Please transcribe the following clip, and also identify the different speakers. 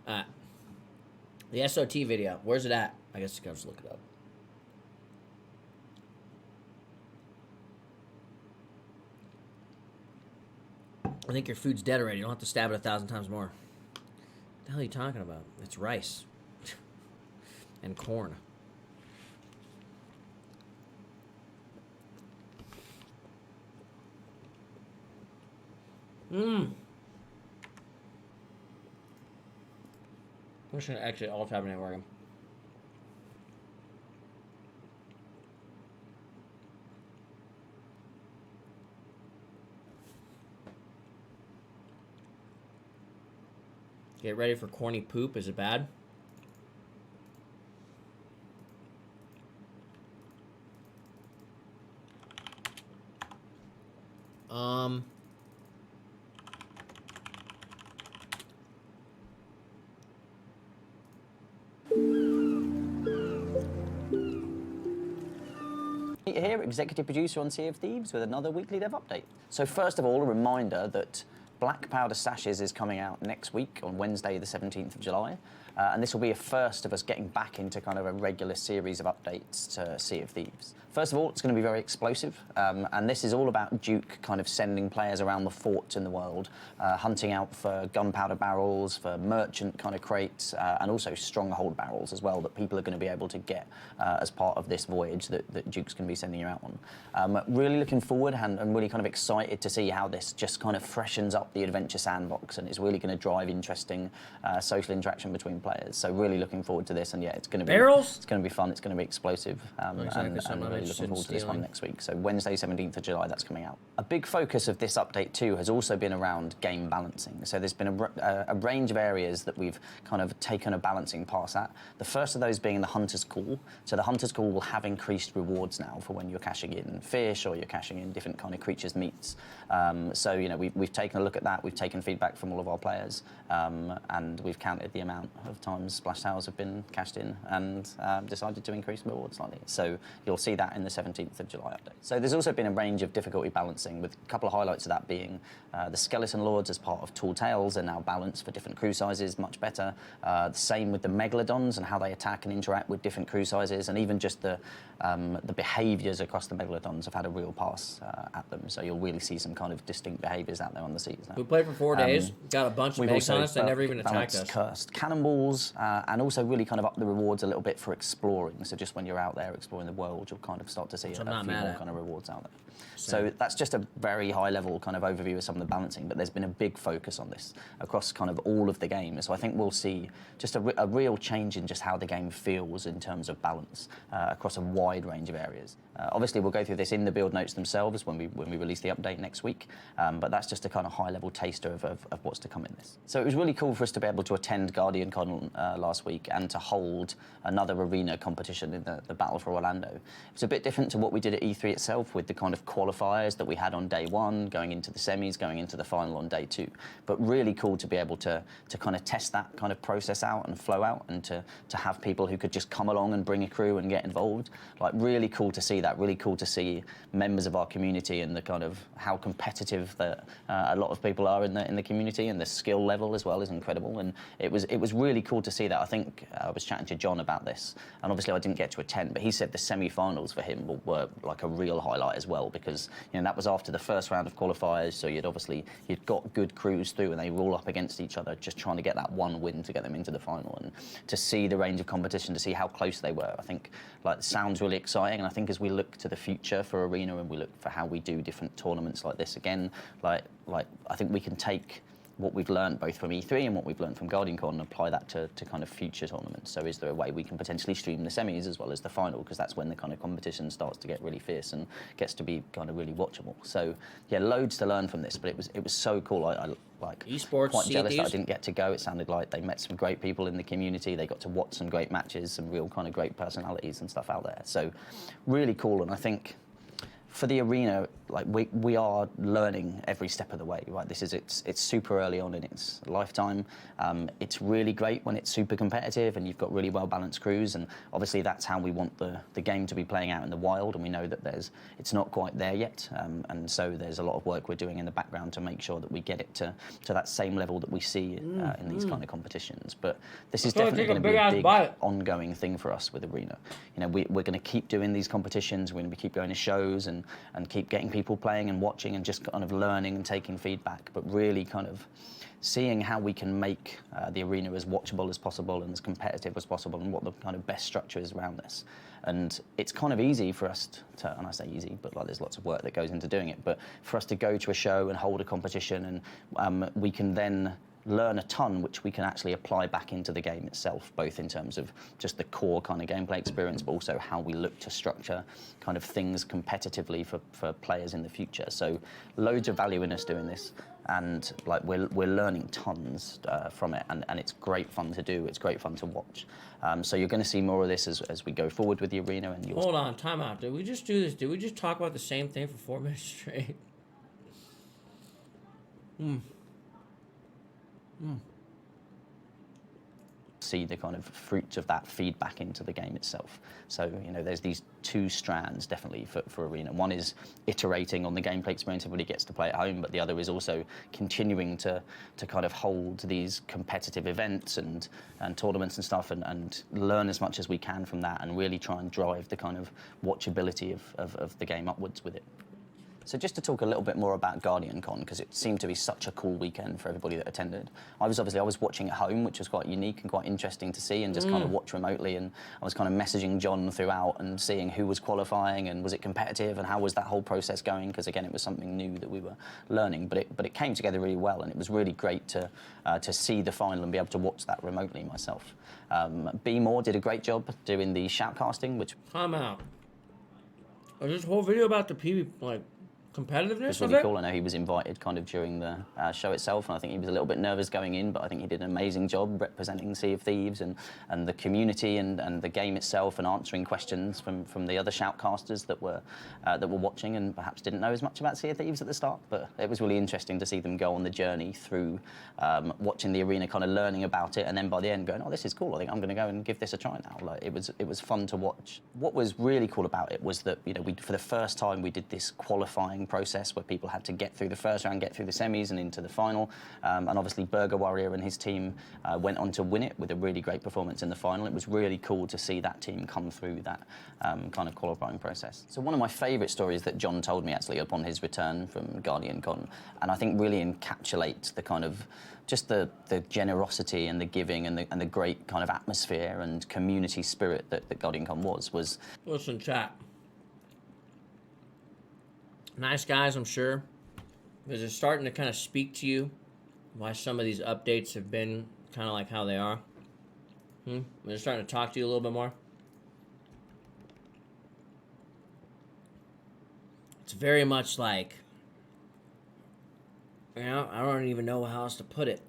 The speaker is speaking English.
Speaker 1: Uh, the SOT video. Where's it at? I guess I'll just look it up. I think your food's dead already. You don't have to stab it 1,000 times more. What the hell are you talking about? It's rice. And corn. Mmm. I'm just gonna exit all tab networking. Get ready for corny poop. Is it bad?
Speaker 2: Here, executive producer on Sea of Thieves with another weekly dev update. So first of all, a reminder that Black Powder Sashes is coming out next week on Wednesday, the 17th of July. And this will be a first of us getting back into kind of a regular series of updates to Sea of Thieves. First of all, it's going to be very explosive, and this is all about Duke kind of sending players around the forts in the world, hunting out for gunpowder barrels, for merchant kind of crates, and also stronghold barrels as well that people are going to be able to get as part of this voyage that Duke's going to be sending you out on. Really looking forward and really kind of excited to see how this just kind of freshens up the adventure sandbox, and it's really going to drive interesting social interaction between players. So really looking forward to this, and yeah, it's going to be
Speaker 1: barrels.
Speaker 2: It's going to be fun. It's going to be explosive,
Speaker 1: Exactly,
Speaker 2: and really looking forward to this one next week. So Wednesday, 17th of July, that's coming out. A big focus of this update too has also been around game balancing. So there's been a range of areas that we've kind of taken a balancing pass at. The first of those being the Hunter's Call. So the Hunter's Call will have increased rewards now for when you're cashing in fish or you're cashing in different kind of creatures' meats. So you know we've taken a look at that. We've taken feedback from all of our players, and we've counted the amount of times splash towers have been cashed in and decided to increase rewards slightly. So you'll see that in the 17th of July update. So there's also been a range of difficulty balancing, with a couple of highlights of that being the Skeleton Lords as part of Tall Tales are now balanced for different crew sizes, much better. The same with the Megalodons and how they attack and interact with different crew sizes, and even just the behaviours across the Megalodons have had a real pass at them. So you'll really see some kind of distinct behaviours out there on the seas now.
Speaker 1: We played for 4 days, got a bunch of megs on us, they never even attacked us.
Speaker 2: Cursed cannonballs, and also really kind of up the rewards a little bit for exploring. So just when you're out there exploring the world, you'll kind of start to see a few more kind of rewards out there. So that's just a very high level kind of overview of some of the balancing, but there's been a big focus on this across kind of all of the games. So I think we'll see just a real change in just how the game feels in terms of balance across a wide range of areas. Obviously, we'll go through this in the build notes themselves when we release the update next week, but that's just a kind of high-level taster of what's to come in this. So it was really cool for us to be able to attend Guardian Con last week and to hold another arena competition in the Battle for Orlando. It's a bit different to what we did at E3 itself with the kind of qualifiers that we had on day one, going into the semis, going into the final on day two, but really cool to be able to kind of test that kind of process out and flow out, and to have people who could just come along and bring a crew and get involved. Like, really cool to see that. Really cool to see members of our community and the kind of how competitive that a lot of people are in the community, and the skill level as well is incredible. And it was really cool to see that. I think I was chatting to John about this, and obviously I didn't get to attend, but he said the semi-finals for him were like a real highlight as well, because you know that was after the first round of qualifiers, so you'd got good crews through, and they were all up against each other, just trying to get that one win to get them into the final. And to see the range of competition, to see how close they were, I think like sounds really exciting. And I think as we look to the future for Arena and we look for how we do different tournaments like this again, like I think we can take what we've learned both from E3 and what we've learned from GuardianCon and apply that to kind of future tournaments. So is there a way we can potentially stream the semis as well as the final, because that's when the kind of competition starts to get really fierce and gets to be kind of really watchable. So yeah, loads to learn from this, but it was so cool. I like
Speaker 1: esports,
Speaker 2: quite jealous that I didn't get to go. It sounded like they met some great people in the community. They got to watch some great matches, some real kind of great personalities and stuff out there. So really cool. And I think for the Arena, like we are learning every step of the way, right? It's super early on in its lifetime. It's really great when it's super competitive and you've got really well balanced crews, and obviously that's how we want the game to be playing out in the wild. And we know that it's not quite there yet, and so there's a lot of work we're doing in the background to make sure that we get it to that same level that we see in these kind of competitions. But this is definitely going to be a big ongoing thing for us with Arena. You know, we're going to keep doing these competitions. We're going to keep going to shows and keep getting people playing and watching and just kind of learning and taking feedback, but really kind of seeing how we can make the Arena as watchable as possible and as competitive as possible, and what the kind of best structure is around this. And it's kind of easy for us to, and I say easy, but like there's lots of work that goes into doing it, but for us to go to a show and hold a competition, and we can then learn a ton which we can actually apply back into the game itself, both in terms of just the core kind of gameplay experience, but also how we look to structure kind of things competitively for players in the future. So loads of value in us doing this, and like we're learning tons from it, and it's great fun to do. It's great fun to watch. So you're going to see more of this as we go forward with the Arena. And
Speaker 1: hold on, time out. Did we just do this? Did we just talk about the same thing for 4 minutes straight?
Speaker 2: See the kind of fruits of that feedback into the game itself. So, you know, there's these two strands definitely for Arena. One is iterating on the gameplay experience everybody gets to play at home, but the other is also continuing to kind of hold these competitive events and tournaments and stuff, and learn as much as we can from that, and really try and drive the kind of watchability of the game upwards with it. So just to talk a little bit more about Guardian Con, because it seemed to be such a cool weekend for everybody that attended. I was watching at home, which was quite unique and quite interesting to see, and just kind of watch remotely. And I was kind of messaging John throughout and seeing who was qualifying and was it competitive and how was that whole process going, because again it was something new that we were learning. But it came together really well, and it was really great to see the final and be able to watch that remotely myself. B More did a great job doing the shoutcasting, which
Speaker 1: time out. Is this whole video about the PvP competitiveness
Speaker 2: it's really cool. I know he was invited kind of during the show itself, and I think he was a little bit nervous going in, but I think he did an amazing job representing Sea of Thieves and the community and the game itself, and answering questions from the other shoutcasters that were watching and perhaps didn't know as much about Sea of Thieves at the start. But it was really interesting to see them go on the journey through watching the Arena, kind of learning about it, and then by the end going, oh, this is cool, I think I'm going to go and give this a try now. Like it was fun to watch. What was really cool about it was that, you know, for the first time we did this qualifying process where people had to get through the first round, get through the semis and into the final, and obviously Burger Warrior and his team went on to win it with a really great performance in the final. It was really cool to see that team come through that kind of qualifying process. So one of my favourite stories that John told me actually upon his return from Guardian Con, and I think really encapsulates the kind of just the generosity and the giving and the great kind of atmosphere and community spirit that Guardian Con was.
Speaker 1: Listen, chat. Nice guys, I'm sure. Is it starting to kind of speak to you why some of these updates have been kind of like how they are? Is it starting to talk to you a little bit more? It's very much like, you know, I don't even know how else to put it.